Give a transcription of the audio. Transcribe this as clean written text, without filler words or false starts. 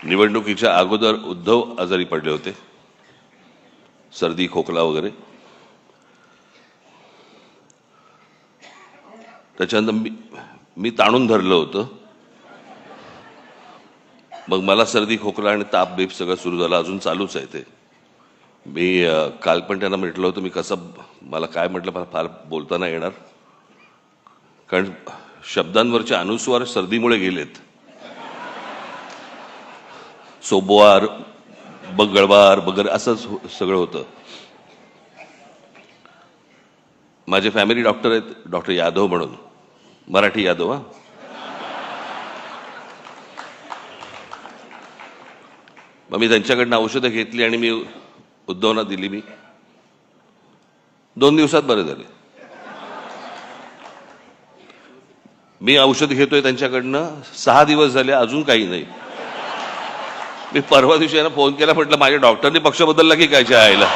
निवडणुकीच्या अगोदर उद्धव आजारी पडले होते, सर्दी खोकला वगैरे. त्याच्यानंतर मी ताणून धरलं होतं. मग मला सर्दी खोकला आणि ताप बीप सगळं सुरू झालं, अजून चालूच आहे ते. मी काल पण त्यांना म्हटलं होतं मी कसं, मला काय म्हटलं, मला फार बोलता नाही येणार कारण शब्दांवरचे अनुस्वार सर्दीमुळे गेलेत. सोमवार, मंगळवार वगैरे असं सगळं होतं. माझे फॅमिली डॉक्टर आहेत, डॉक्टर यादव म्हणून, मराठी यादव. मग मी त्यांच्याकडनं औषधं घेतली आणि मी उद्धवना दिली. मी 2 दिवसात बरे झाले. मी औषध घेतोय त्यांच्याकडनं 6 दिवस झाले, अजून काही नाही. मी परवा दिवशी यांना फोन केला, म्हटलं माझ्या डॉक्टरनी पक्ष बदलला की काय आयला.